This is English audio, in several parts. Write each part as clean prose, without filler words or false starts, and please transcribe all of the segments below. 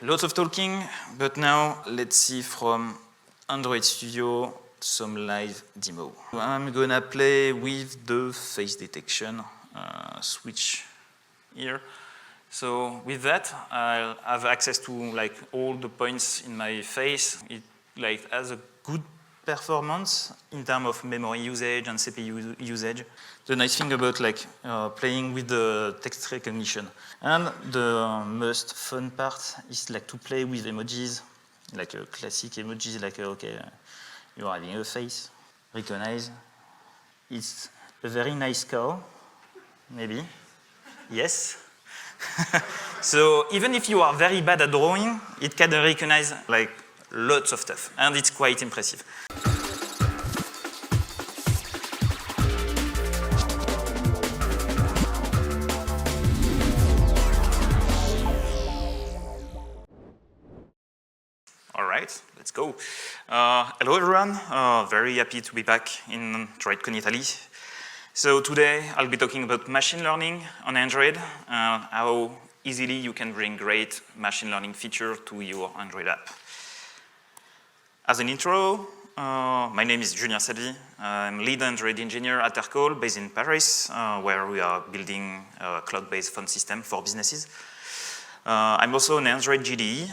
Lots of talking, but now let's see from Android Studio some live demo. I'm gonna play with the face detection switch here. So with that, I'll have access to like all the points in my face. It like has a good performance in terms of memory usage and CPU usage. The nice thing about like playing with the text recognition. And the most fun part is like to play with emojis, like a classic emoji, like okay, you're having a face, recognize. It's a very nice cow, maybe. Yes. So even if you are very bad at drawing, it can recognize like lots of stuff, and it's quite impressive. All right, let's go. Hello everyone, very happy to be back in Droidcon Italy. So today I'll be talking about machine learning on Android, how easily you can bring great machine learning feature to your Android app. As an intro, my name is Julien Salvi. I'm lead Android engineer at Barcode, based in Paris, where we are building a cloud-based phone system for businesses. I'm also an Android GDE,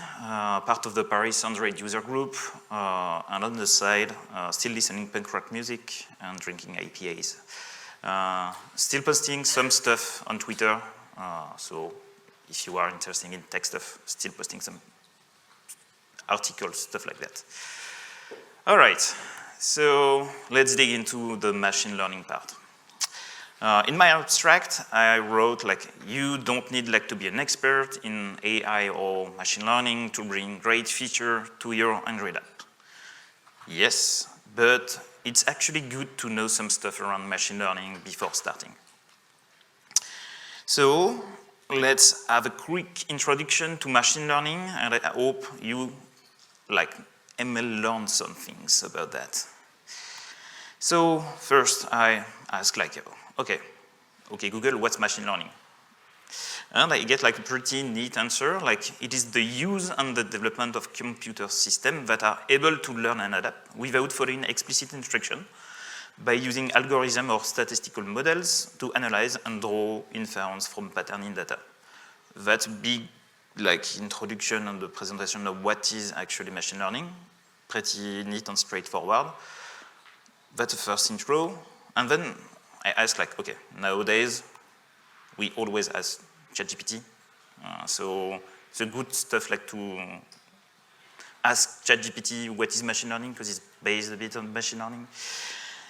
part of the Paris Android user group, and on the side, still listening punk rock music and drinking IPAs. Still posting some stuff on Twitter, so if you are interested in tech stuff, still posting some articles, stuff like that. All right, so let's dig into the machine learning part. In my abstract, I wrote like, you don't need like to be an expert in AI or machine learning to bring great feature to your Android app. Yes, but it's actually good to know some stuff around machine learning before starting. So let's have a quick introduction to machine learning, and I hope you like ML learn some things about that. So first I ask like, okay Google, what's machine learning? And I get like a pretty neat answer, like it is the use and the development of computer systems that are able to learn and adapt without following explicit instruction by using algorithms or statistical models to analyze and draw inference from pattern in data. That's a big like introduction and the presentation of what is actually machine learning. Pretty neat and straightforward. That's the first intro. And then I ask like, okay, nowadays we always ask ChatGPT. So it's a good stuff like to ask ChatGPT what is machine learning, because it's based a bit on machine learning.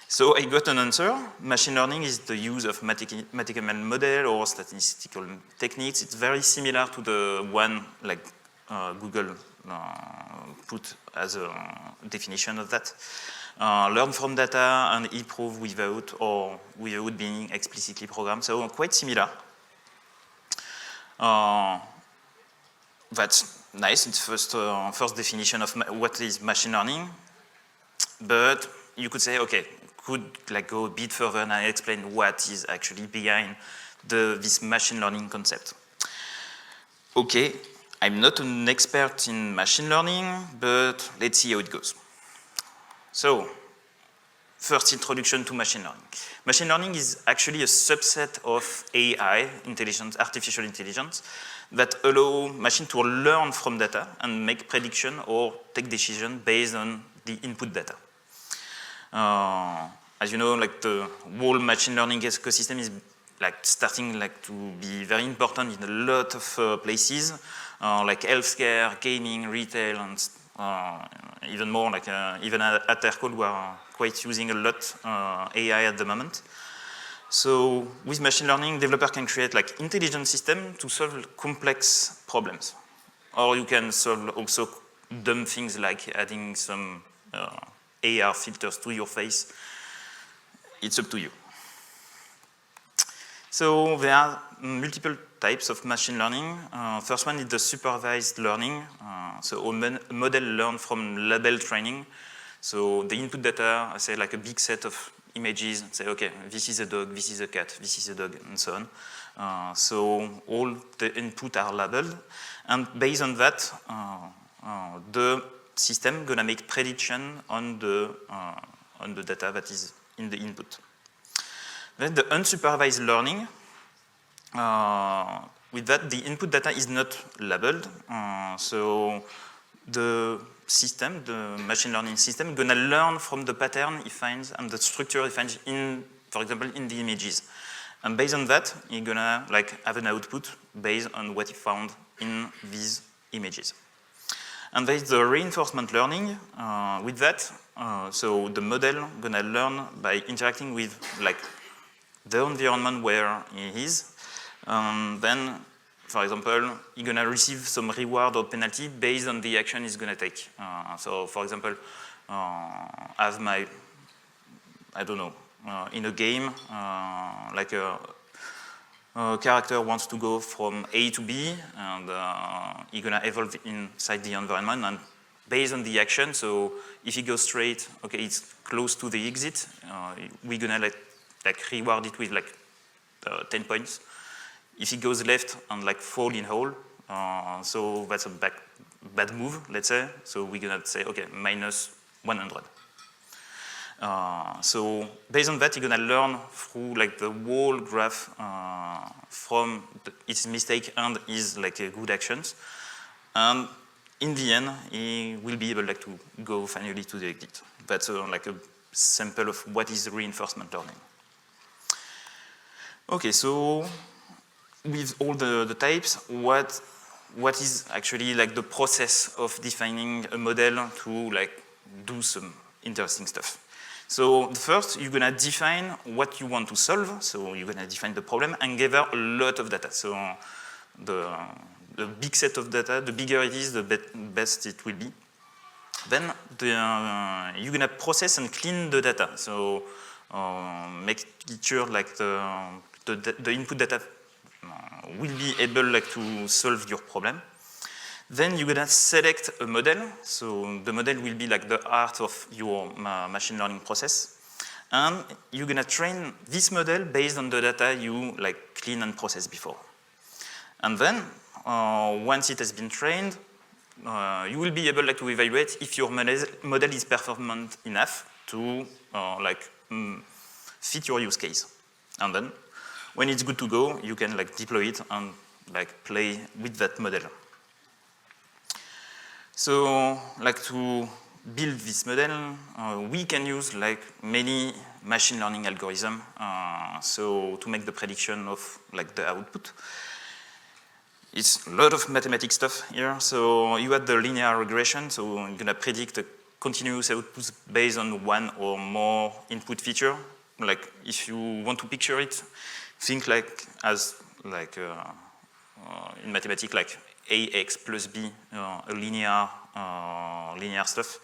So I got an answer. Machine learning is the use of mathematical model or statistical techniques. It's very similar to the one like Google put as a definition of that. Learn from data and improve without being explicitly programmed. So quite similar. That's nice. It's first definition of what is machine learning. But you could say, okay, could like go a bit further and explain what is actually behind this machine learning concept. Okay, I'm not an expert in machine learning, but let's see how it goes. So, first introduction to machine learning. Machine learning is actually a subset of AI, intelligence, artificial intelligence, that allow machine to learn from data and make prediction or take decision based on the input data. As you know, like the whole machine learning ecosystem is like starting like to be very important in a lot of places, like healthcare, gaming, retail, and even more like even at Barcode we are quite using a lot AI at the moment. So with machine learning, developer can create like intelligent system to solve complex problems, or you can solve also dumb things like adding some AR filters to your face. It's up to you. So there are multiple types of machine learning. First one is the supervised learning. So a model learns from label training. So the input data, I say like a big set of images, say, okay, this is a dog, this is a cat, this is a dog, and so on. So all the input are labeled, and based on that, the system gonna make prediction on the data that is in the input. Then the unsupervised learning, with that, the input data is not labeled, so the system, the machine learning system, gonna learn from the pattern it finds and the structure it finds in, for example, in the images. And based on that, it's gonna like have an output based on what it found in these images. And there is the reinforcement learning. With that, so the model gonna learn by interacting with like the environment where he is. Then, for example, he's gonna receive some reward or penalty based on the action he's gonna take. So, for example, have my, I don't know, in a game, like a character wants to go from A to B, and he's gonna evolve inside the environment, and based on the action, so if he goes straight, okay, it's close to the exit, we're gonna like reward it with like 10 points. If he goes left and like fall in hole, so that's a bad move, let's say, so we're gonna say, okay, minus 100. So based on that, you're gonna learn through like the whole graph from its mistake and his like good actions, and in the end, he will be able like to go finally to the exit. That's like a sample of what is reinforcement learning. Okay, so with all the types, what is actually like the process of defining a model to like do some interesting stuff? So first, you're gonna define what you want to solve. So you're gonna define the problem and gather a lot of data. So the big set of data, the bigger it is, the best it will be. Then you're gonna process and clean the data. So make sure like the input data will be able like to solve your problem. Then you're gonna select a model. So the model will be like the heart of your machine learning process. And you're gonna train this model based on the data you like clean and process before. And then once it has been trained, you will be able like to evaluate if your model is performant enough to fit your use case. And then when it's good to go, you can like deploy it and like play with that model. So like to build this model, we can use like many machine learning algorithms so to make the prediction of like the output. It's a lot of mathematics stuff here. So you had the linear regression, so you're gonna predict a continuous output based on one or more input feature. Like if you want to picture it, think like as like in mathematics like ax plus b, a linear stuff.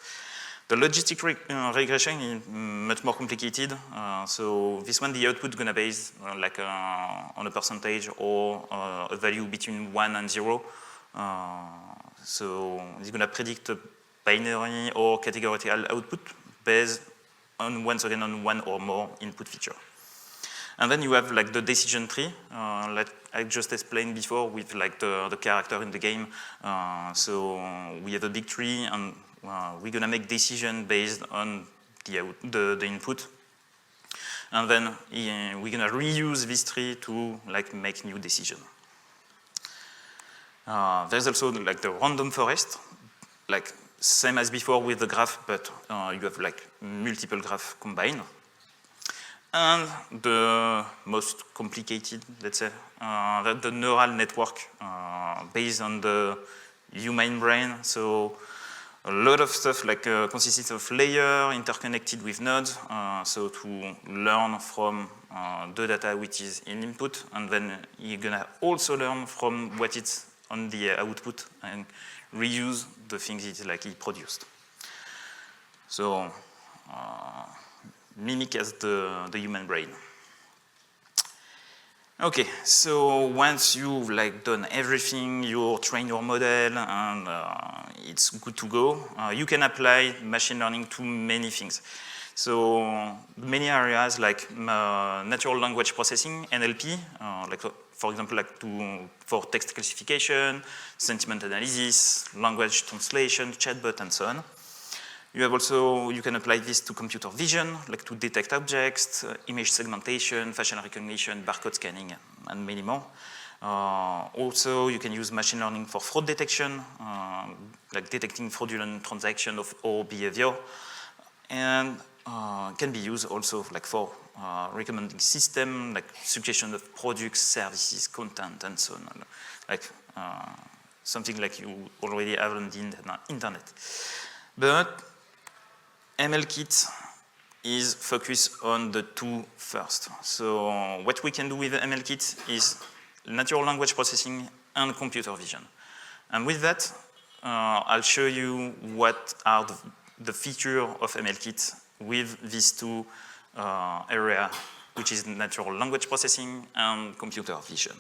The logistic regression is much more complicated. So this one, the output is gonna base like on a percentage or a value between 1 and 0. So it's gonna predict a binary or categorical output based on, once again, on one or more input feature. And then you have like the decision tree, like I just explained before with like the character in the game. So we have a big tree, and we're gonna make decision based on the input. And then we're gonna reuse this tree to like make new decision. There's also like the random forest, like same as before with the graph, but you have like multiple graphs combined. And the most complicated, let's say, the neural network based on the human brain. So a lot of stuff like consists of layers interconnected with nodes. So to learn from the data which is in input, and then you're gonna also learn from what it's on the output and reuse the things it like it produced. So mimic as the human brain. Okay, so once you've like done everything, you train your model, and it's good to go, you can apply machine learning to many things. So many areas like natural language processing, NLP, like for example, like for text classification, sentiment analysis, language translation, chatbot, and so on. You have also, you can apply this to computer vision, like to detect objects, image segmentation, facial recognition, barcode scanning, and many more. Also, you can use machine learning for fraud detection, like detecting fraudulent transaction or behavior, and can be used also like for recommending system, like suggestion of products, services, content, and so on. Like something like you already have on the internet. But MLKit is focused on the two first. So what we can do with MLKit is natural language processing and computer vision. And with that, I'll show you what are the features of MLKit with these two areas, which is natural language processing and computer vision.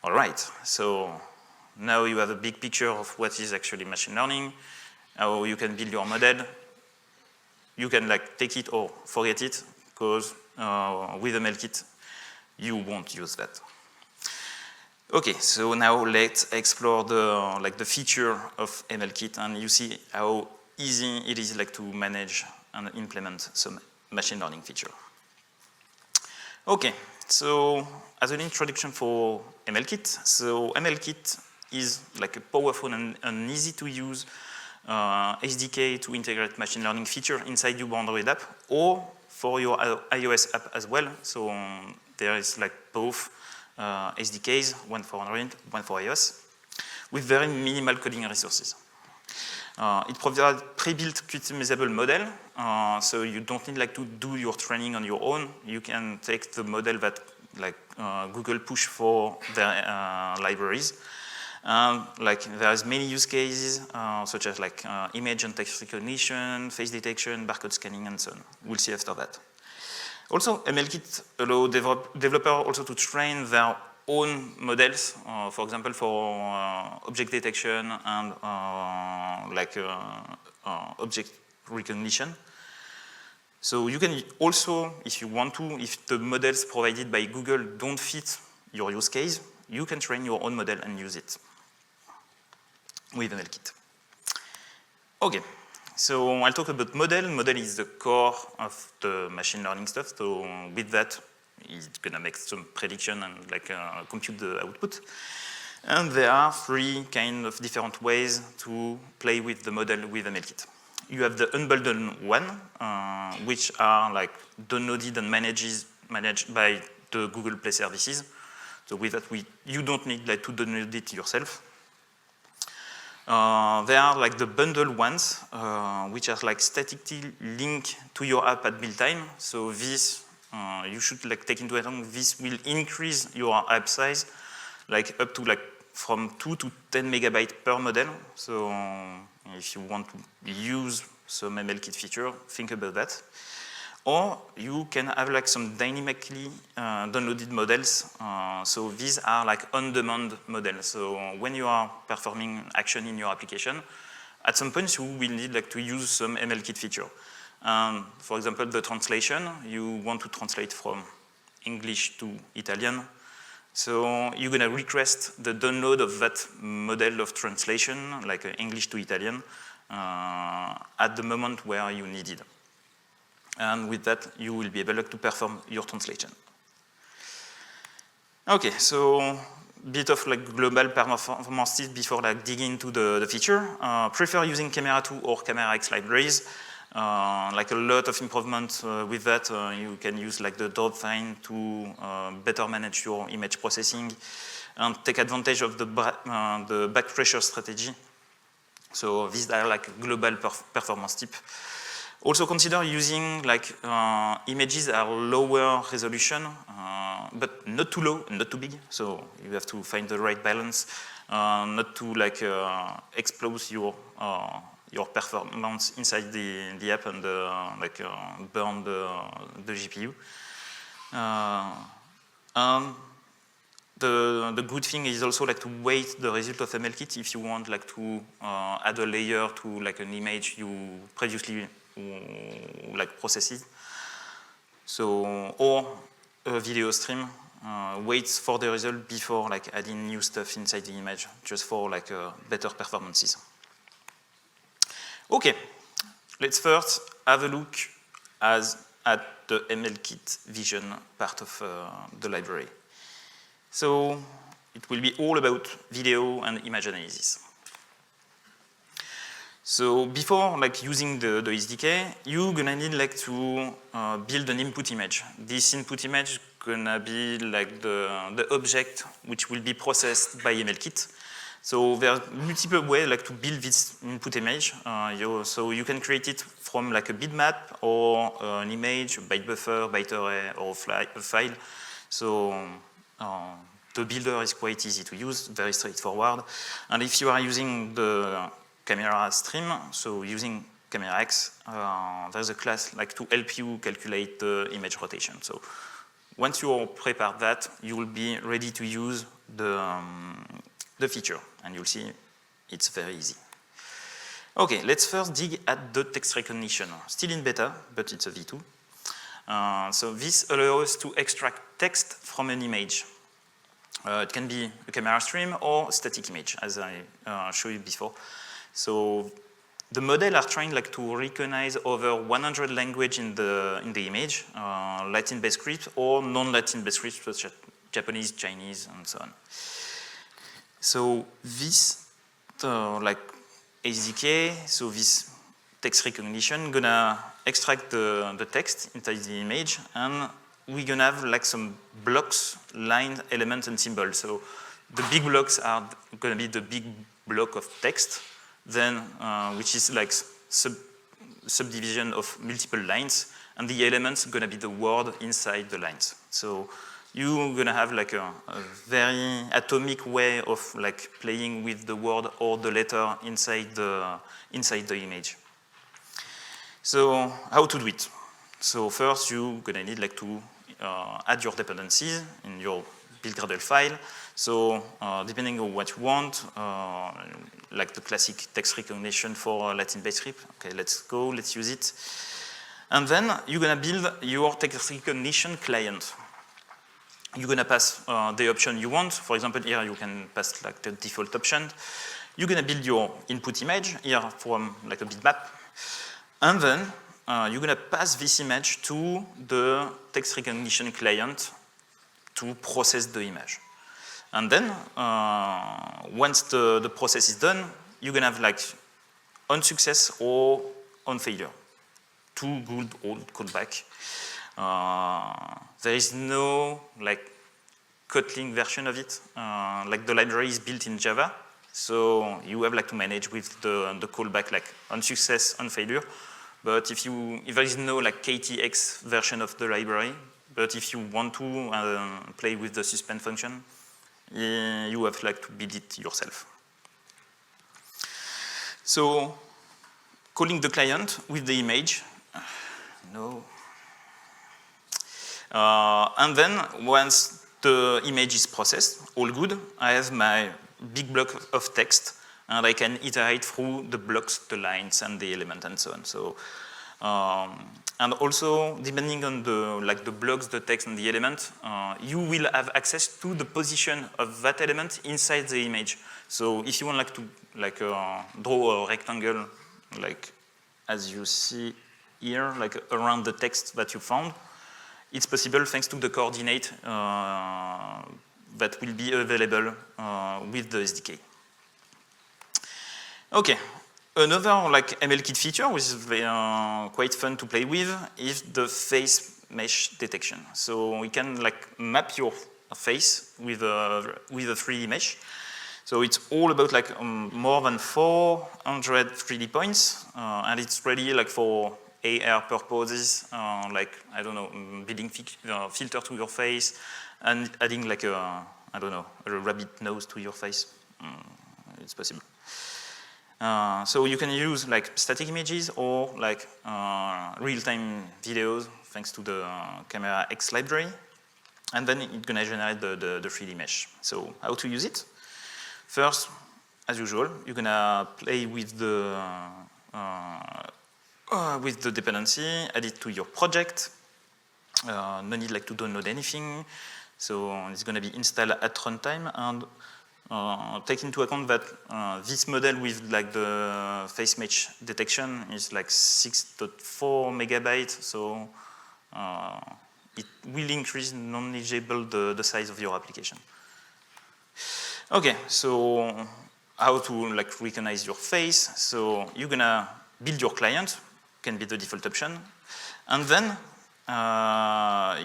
All right, so now you have a big picture of what is actually machine learning, how you can build your model. You can like take it or forget it, because with MLKit, you won't use that. Okay, so now let's explore the feature of MLKit, and you see how easy it is like to manage and implement some machine learning feature. Okay, so as an introduction for MLKit, so MLKit is like a powerful and easy to use SDK to integrate machine learning feature inside your Android app or for your iOS app as well. So there is like both SDKs, one for Android, one for iOS, with very minimal coding resources. It provides pre-built customizable model, so you don't need like to do your training on your own. You can take the model that like Google push for their libraries. Like there's many use cases, such as like image and text recognition, face detection, barcode scanning, and so on. We'll see after that. Also, MLKit allows developers also to train their own models, for example, for object detection and object recognition. So you can also, if you want to, if the models provided by Google don't fit your use case, you can train your own model and use it with MLKit. Okay, so I'll talk about model. Model is the core of the machine learning stuff. So with that, it's gonna make some prediction and like compute the output. And there are three kind of different ways to play with the model with MLKit. You have the unbundled one, which are like downloaded and managed by the Google Play services. So with that, you don't need like to download it yourself. They are like the bundled ones, which are like statically linked to your app at build time. So this, you should like take into account, this will increase your app size, like up to like from 2 to 10 megabytes per model. So if you want to use some MLKit feature, think about that. Or you can have like some dynamically downloaded models. So these are like on-demand models. So when you are performing action in your application, at some point you will need like to use some MLKit feature. For example, the translation, you want to translate from English to Italian. So you're gonna request the download of that model of translation, like English to Italian, at the moment where you need it. And with that, you will be able to perform your translation. Okay, so bit of like global performance tips before like digging into the feature. Prefer using Camera 2 or Camera X libraries. Like a lot of improvement with that. You can use like the Droidcon to better manage your image processing and take advantage of the back pressure strategy. So these are like global performance tips. Also consider using like images that are lower resolution, but not too low, not too big. So you have to find the right balance, not to like expose your performance inside the app and burn the GPU. And the good thing is also like to wait the result of MLKit if you want like to add a layer to like an image you previously like processed. So or a video stream. waits for the result before like adding new stuff inside the image, just for like better performances. Okay, let's first have a look at the MLKit vision part of the library. So it will be all about video and image analysis. So before like using the SDK, you're gonna need like to build an input image. This input image gonna be like the object which will be processed by MLKit. So there are multiple ways like to build this input image. So you can create it from like a bitmap or an image, a byte buffer, byte array, or a file. So the builder is quite easy to use, very straightforward. And if you are using the camera stream, so using camera X, there's a class like to help you calculate the image rotation. So once you prepare that, you will be ready to use the feature, and you'll see it's very easy. Okay, let's first dig at the text recognition. Still in beta, but it's a V2. So this allows us to extract text from an image. It can be a camera stream or a static image, as I showed you before. So the model are trying like to recognize over 100 languages in the image, Latin-based scripts or non-Latin-based scripts such as Japanese, Chinese, and so on. So this like SDK, so this text recognition gonna extract the text inside the image, and we're gonna have like some blocks, lines, elements, and symbols. So the big blocks are gonna be the big block of text, then which is like subdivision of multiple lines, and the elements gonna be the word inside the lines. So you're gonna have like a very atomic way of like playing with the word or the letter inside the image. So how to do it? So first you're gonna need like to add your dependencies in your build Gradle file. So depending on what you want, like the classic text recognition for Latin-based script. Okay, let's go, let's use it. And then you're gonna build your text recognition client. You're gonna pass the option you want. For example, here you can pass like the default option. You're gonna build your input image here from like a bitmap. And then you're gonna pass this image to the text recognition client to process the image. And then once the process is done, you're gonna have like on success or on failure. Two good old callback. There is no like Kotlin version of it. Like the library is built in Java, so you have like to manage with the callback like on success, on failure. But if there is no like KTX version of the library, but if you want to play with the suspend function, you have like to build it yourself. So calling the client with the image, no. And then once the image is processed, all good, I have my big block of text, and I can iterate through the blocks, the lines, and the element, and so on. So, and also, depending on the blocks, the text, and the element, you will have access to the position of that element inside the image. So, if you want like to draw a rectangle, like as you see here, like around the text that you found, it's possible thanks to the coordinate that will be available with the SDK. Okay, another like MLKit feature, which is quite fun to play with, is the face mesh detection. So we can like map your face with a 3D mesh. So it's all about like more than 400 3D points, and it's ready like for AR purposes, like, I don't know, building filter to your face and adding like a, I don't know, a rabbit nose to your face. It's possible. So you can use like static images or like real-time videos thanks to the Camera X library. And then it's gonna generate the 3D mesh. So how to use it? First, as usual, you're gonna play with the dependency, add it to your project. No need like to download anything. So it's going to be installed at runtime, and take into account that this model with like the face match detection is like 6.4 megabytes, so it will increase non-negligible the size of your application. Okay, so how to like recognize your face? So you're gonna build your client, can be the default option, and then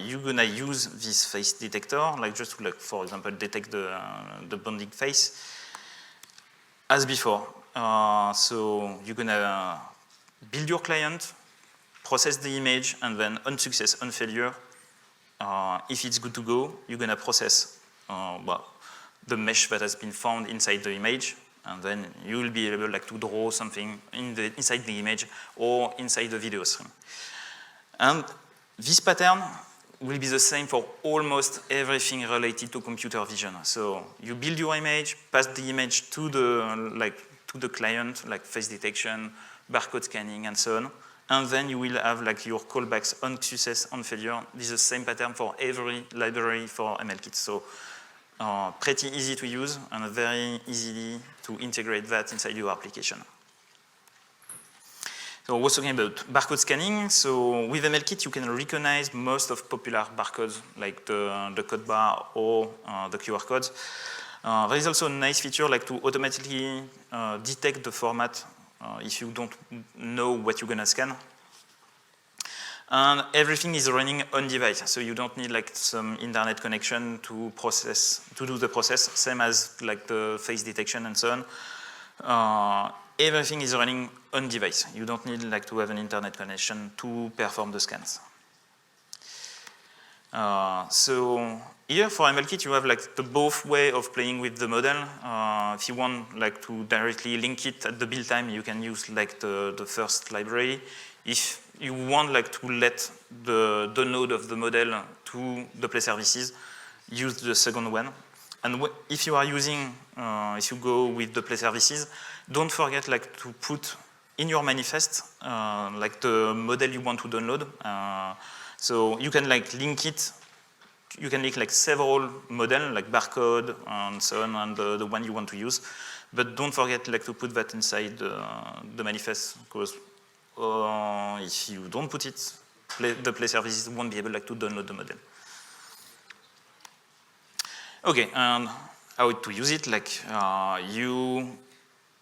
you're gonna use this face detector, like just to, like, for example, detect the bonding face as before. So you're gonna build your client, process the image, and then on success, on failure, if it's good to go, you're gonna process well, the mesh that has been found inside the image, and then you will be able like to draw something inside the image or inside the video stream. And this pattern will be the same for almost everything related to computer vision. So you build your image, pass the image to the client, like face detection, barcode scanning, and so on. And then you will have like your callbacks on success, on failure. This is the same pattern for every library for MLKit. So pretty easy to use and very easy to integrate that inside your application. So we're talking about barcode scanning. So with MLKit, you can recognize most of popular barcodes, like the code bar or the QR codes. There is also a nice feature like to automatically detect the format if you don't know what you're gonna scan. And everything is running on device, so you don't need like some internet connection to do the process, same as like the face detection and so on. Everything is running on device. You don't need like to have an internet connection to perform the scans. So here for MLKit, you have like the both way of playing with the model. If you want like to directly link it at the build time, you can use like the first library. If you want like to let the node of the model to the play services, use the second one. And if you are using, if you go with the play services, don't forget like to put in your manifest like the model you want to download. So you can like link it. You can link like several models, like barcode and so on, and the one you want to use. But don't forget like to put that inside the manifest, because if you don't put it, the play services won't be able like to download the model. Okay, and how to use it? Like you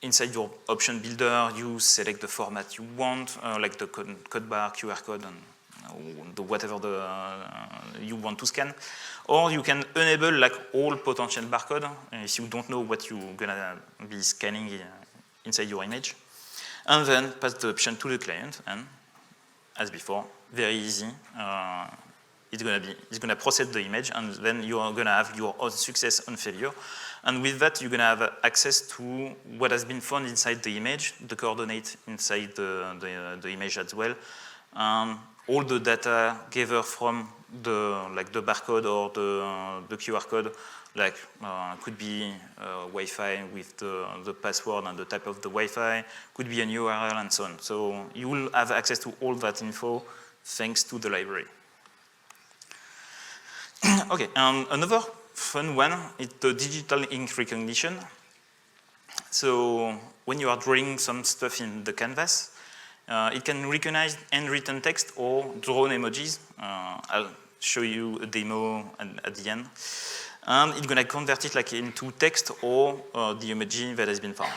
inside your option builder, you select the format you want, like the code bar, QR code, and whatever you want to scan. Or you can enable like all potential barcode if you don't know what you're gonna be scanning inside your image. And then pass the option to the client, and as before, very easy. It's gonna process the image, and then you are gonna have your own success and failure. And with that, you're gonna have access to what has been found inside the image, the coordinate inside the image as well, all the data gathered from the barcode or the QR code, like could be Wi-Fi with the password and the type of the Wi-Fi, could be an URL and so on. So you will have access to all that info thanks to the library. Okay, another fun one is the digital ink recognition. So when you are drawing some stuff in the canvas, it can recognize handwritten text or drawn emojis. I'll show you a demo at the end. And it's gonna convert it like into text or the emoji that has been found.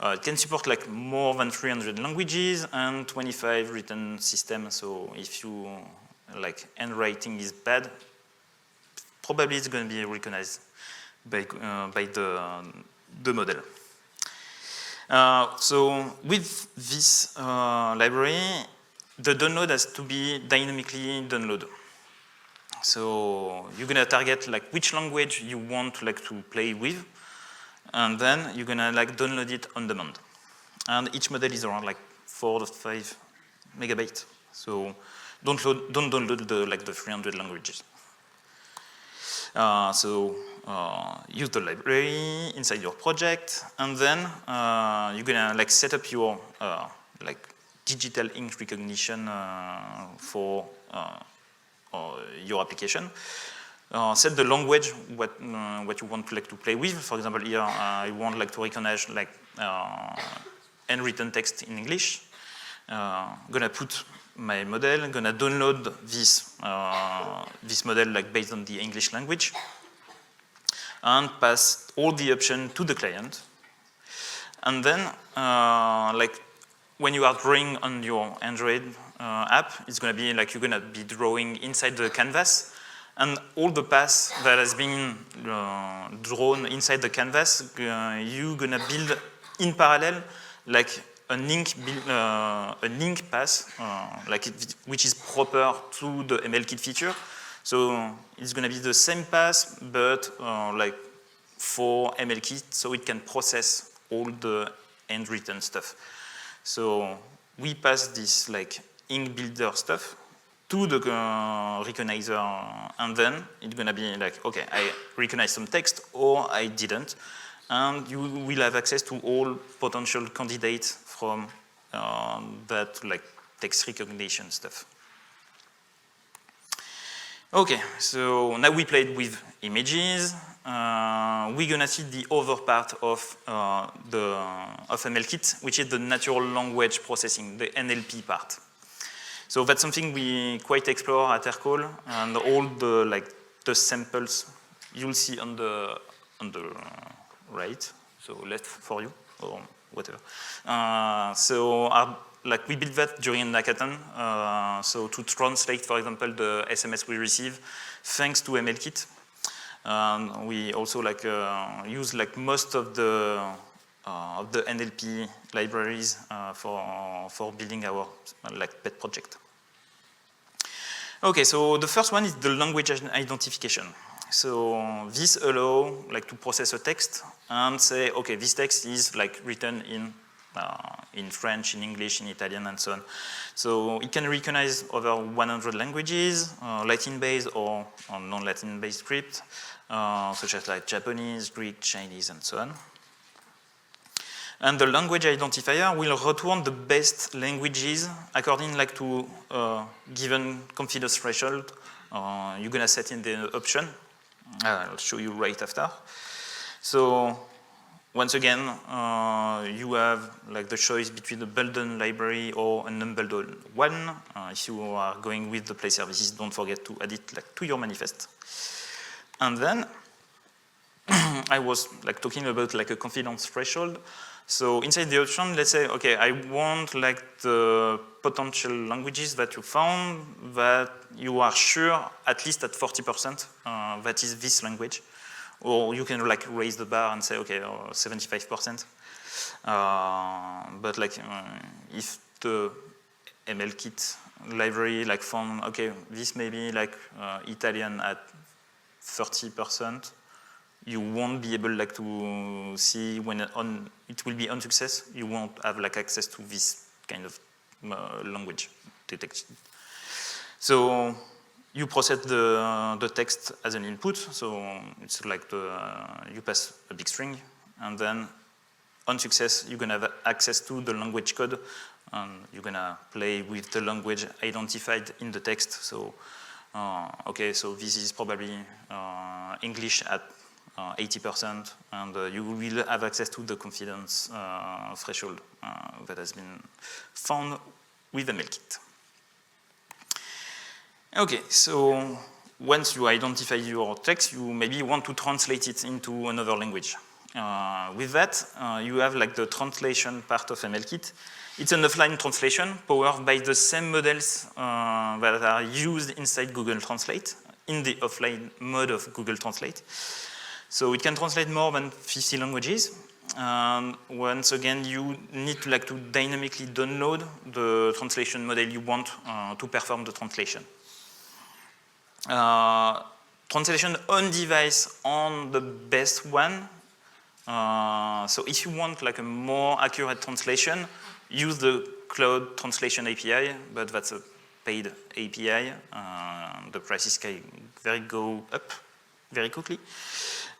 It can support like more than 300 languages and 25 written systems. So if you like handwriting is bad, probably it's going to be recognized by the model. So with this library, the download has to be dynamically downloaded. So you're going to target like which language you want like to play with, and then you're going to like download it on demand. And each model is around like 4 to 5 megabytes. So don't download the 300 languages. Use the library inside your project, and then you're gonna like set up your like digital ink recognition for your application. set the language what you want to play with. For example, here I want to recognize handwritten text in English. Gonna put my model, gonna download this model based on the English language, and pass all the options to the client. And then, when you are drawing on your Android app, it's gonna be you're gonna be drawing inside the canvas, and all the paths that has been drawn inside the canvas, you're gonna build in parallel an ink path, which is proper to the MLKit feature. So it's going to be the same path, but for MLKit, so it can process all the handwritten stuff. So we pass this ink builder stuff to the recognizer, and then it's going to be okay, I recognize some text or I didn't. And you will have access to all potential candidates from that text recognition stuff. Okay, so now we played with images. We're gonna see the other part of MLKit, which is the natural language processing, the NLP part. So that's something we quite explore at Aircall, and all the samples you'll see on the right, so left for you, or whatever. We built that during Hackathon, so to translate, for example, the SMS we receive, thanks to MLKit. We also use most of the NLP libraries for building our pet project. Okay, so the first one is the language identification. So this allows to process a text and say, okay, this text is written in French, in English, in Italian, and so on. So it can recognize over 100 languages, Latin-based or non-Latin-based script, such as Japanese, Greek, Chinese, and so on. And the language identifier will return the best languages according to given confidence threshold. You're gonna set in the option. I'll show you right after. So once again, you have the choice between a bundled library or an unbundled one. If you are going with the play services, don't forget to add it to your manifest. And then I was talking about a confidence threshold. So inside the option, let's say, okay, I want the potential languages that you found that you are sure at least at 40% that is this language. Or you can raise the bar and say, okay, 75%. But if the MLKit library found, okay, this may be Italian at 30%, you won't be able to see when it will be on success. You won't have access to this kind of language detection. So you process the text as an input. So it's you pass a big string, and then on success you're gonna have access to the language code, and you're gonna play with the language identified in the text. So okay, so this is probably English at 80%, and you will have access to the confidence threshold that has been found with the MLKit. Okay, so once you identify your text, you maybe want to translate it into another language. With that, you have the translation part of MLKit. It's an offline translation powered by the same models that are used inside Google Translate in the offline mode of Google Translate. So it can translate more than 50 languages. Once again, you need to dynamically download the translation model you want to perform the translation. Translation on device on the best one. So if you want a more accurate translation, use the Cloud Translation API, but that's a paid API. The prices can go up very quickly.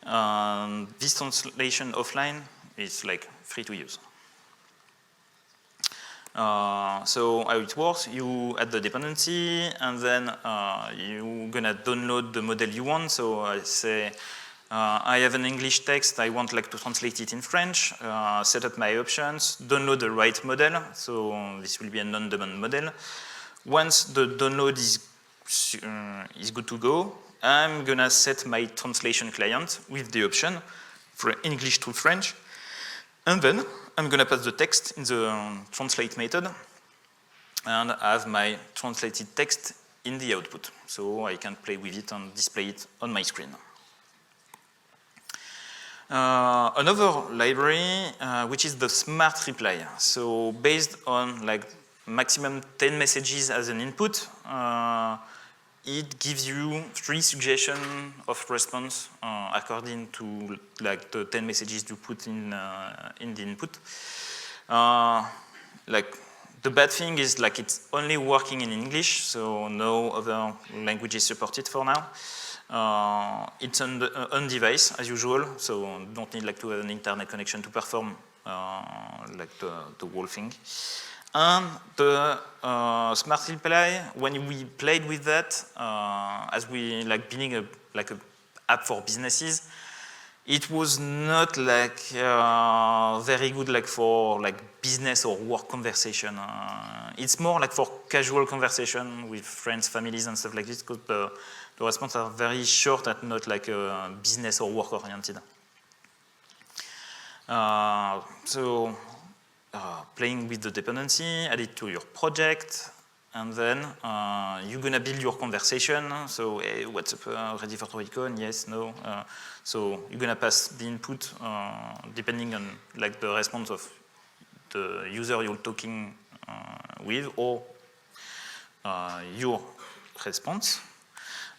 This translation offline is free to use. So how it works, you add the dependency, and then you're gonna download the model you want. So I say, I have an English text, I want like to translate it in French, set up my options, download the right model, so this will be a non-demand model. Once the download is good to go, I'm gonna set my translation client with the option for English to French, and then I'm gonna pass the text in the translate method and have my translated text in the output, so I can play with it and display it on my screen. Another library, which is the smart reply. So based on like maximum 10 messages as an input, it gives you 3 suggestions of response according to like the 10 messages you put in the input. Like the bad thing is like it's only working in English, so no other language is supported for now. It's on device as usual, so don't need like to have an internet connection to perform like the whole thing. And the smart reply, when we played with that, as we like building a app for businesses, it was not like very good like for like business or work conversation. It's more like for casual conversation with friends, families, and stuff like this, because the responses are very short and not like business or work oriented. Playing with the dependency, add it to your project, and then you're gonna build your conversation. So, hey, what's up, ready for Droidcon? Yes, no. So you're gonna pass the input depending on like the response of the user you're talking with or your response.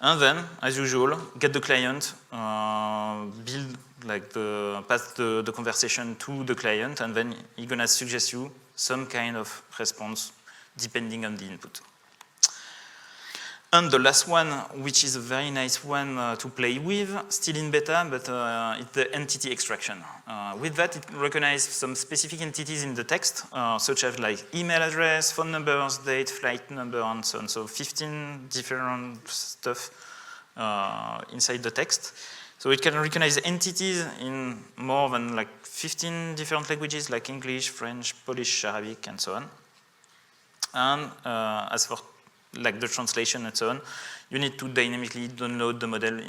And then, as usual, get the client, build like pass the conversation to the client, and then he's gonna suggest you some kind of response depending on the input. And the last one, which is a very nice one to play with, still in beta, but it's the entity extraction. With that, it recognizes some specific entities in the text, such as like email address, phone numbers, date, flight number, and so on. So 15 different stuff inside the text. So it can recognize entities in more than like 15 different languages, like English, French, Polish, Arabic, and so on. And as for like the translation and so on, you need to dynamically download the model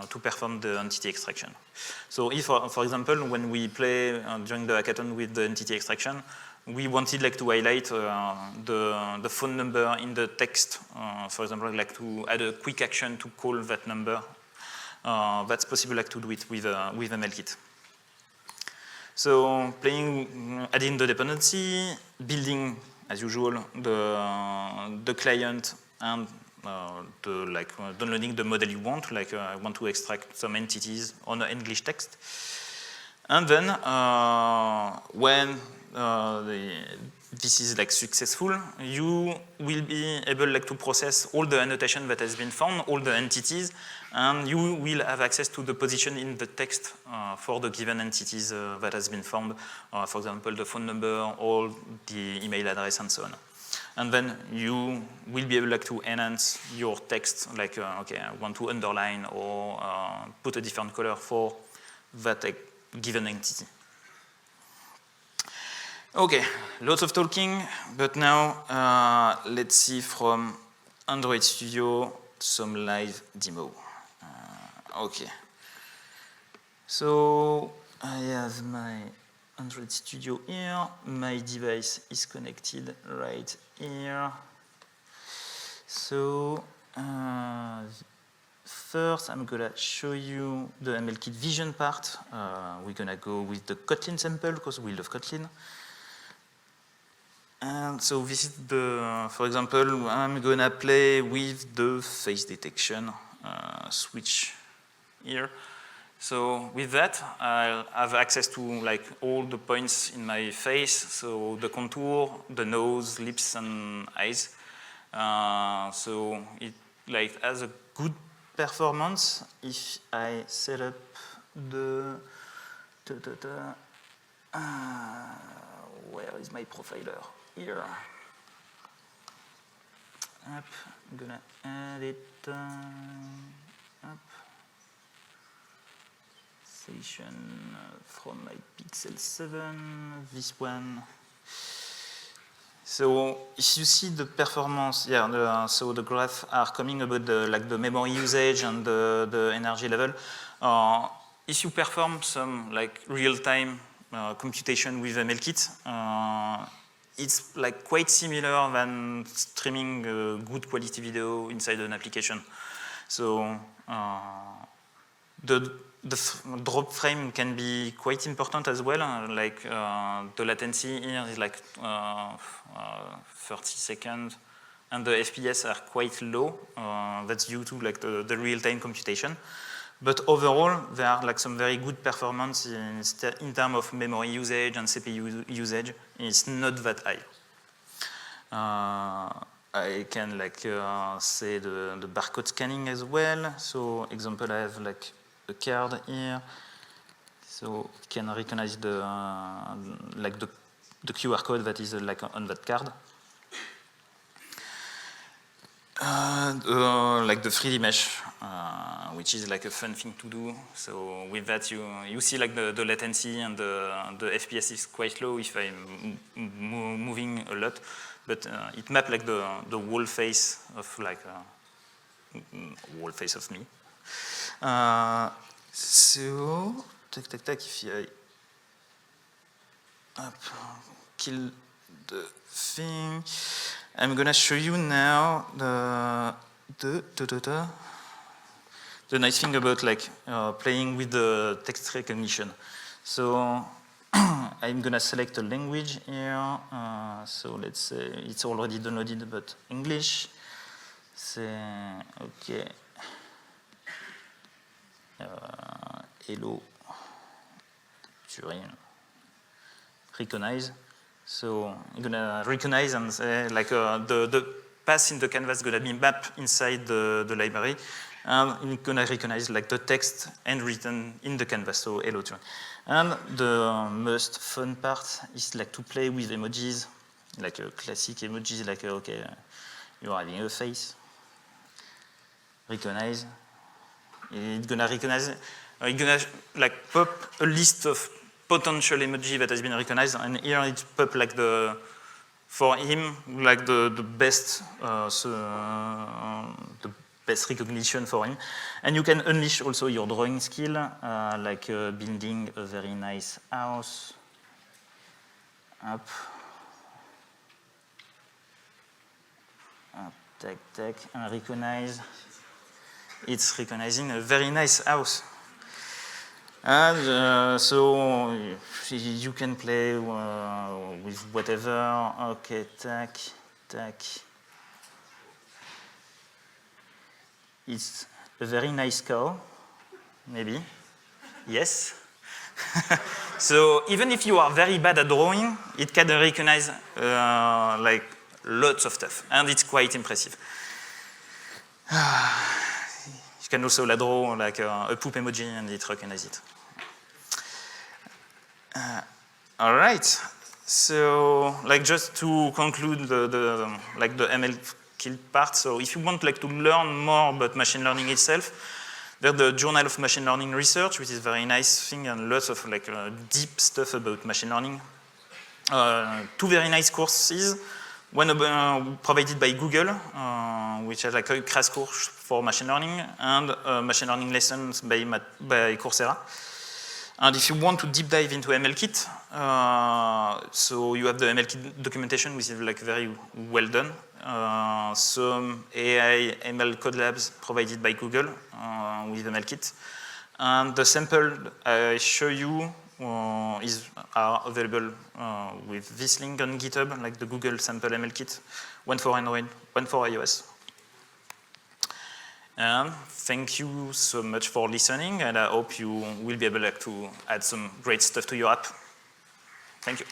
to perform the entity extraction. So if, for example, when we play during the hackathon with the entity extraction, we wanted like to highlight the phone number in the text, for example, like to add a quick action to call that number. That's possible like to do it with MLKit. So adding the dependency, building as usual the client and downloading the model you want, like I want to extract some entities on an English text. And then when this is like successful, you will be able like to process all the annotation that has been found, all the entities, and you will have access to the position in the text for the given entities that has been found, for example, the phone number or the email address and so on. And then you will be able like to enhance your text, like okay, I want to underline or put a different color for that given entity. Okay, lots of talking, but now let's see from Android Studio some live demo. Okay, so I have my Android Studio here, my device is connected right here. So first I'm gonna show you the MLKit vision part. We're gonna go with the Kotlin sample because we love Kotlin. And so this is for example, I'm gonna play with the face detection switch here. So with that, I'll have access to like all the points in my face, so the contour, the nose, lips, and eyes. So it like has a good performance if I set up the where where is my profiler? Here. Up, I'm gonna add it. Up. Session from my Pixel 7, this one. So if you see the performance, yeah, so the graph are coming about the memory usage and the energy level. If you perform some like real-time computation with MLKit, it's like quite similar than streaming a good quality video inside an application. So the drop frame can be quite important as well. Like the latency here is like 30 seconds, and the FPS are quite low. That's due to like the real-time computation. But overall, there are like some very good performance in terms of memory usage and CPU usage. It's not that high. I can like say the barcode scanning as well. So example, I have like a card here. So it can recognize the like the QR code that is like on that card. Like the 3D mesh, which is like a fun thing to do. So with that, you see like the latency and the FPS is quite low if I'm moving a lot, but it maps like the whole face of like whole face of me. So if I kill the thing. I'm gonna show you now the nice thing about like playing with the text recognition. So I'm gonna select a language here. So let's say it's already downloaded, but English. Say okay. Hello, Turin. Recognize. So I'm gonna recognize and say like the path in the canvas is gonna be mapped inside the library, and it's gonna recognize like the text and written in the canvas. So hello Turin. And the most fun part is like to play with emojis, like a classic emojis, like okay, you're having a face. Recognize. It's gonna recognize. It's gonna like pop a list of potential emoji that has been recognized, and here it's pop like for him like the best recognition for him, and you can unleash also your drawing skill, like building a very nice house. Up, take, and recognize. It's recognizing a very nice house. And so you can play with whatever. Okay, tack. It's a very nice cow, maybe. Yes. So even if you are very bad at drawing, it can recognize like lots of stuff, and it's quite impressive. You can also draw like a poop emoji, and it recognizes it. All right. So, like, just to conclude the ML kill part. So, if you want like to learn more about machine learning itself, there's the Journal of Machine Learning Research, which is a very nice thing and lots of like deep stuff about machine learning. Two very nice courses. One provided by Google, which has like a crash course for machine learning, and machine learning lessons by Coursera. And if you want to deep dive into MLKit, so you have the MLKit documentation, which is like very well done. Some AI ML code labs provided by Google with MLKit. And the sample I show you are available with this link on GitHub, like the Google sample MLKit, one for Android, one for iOS. And thank you so much for listening, and I hope you will be able to add some great stuff to your app. Thank you.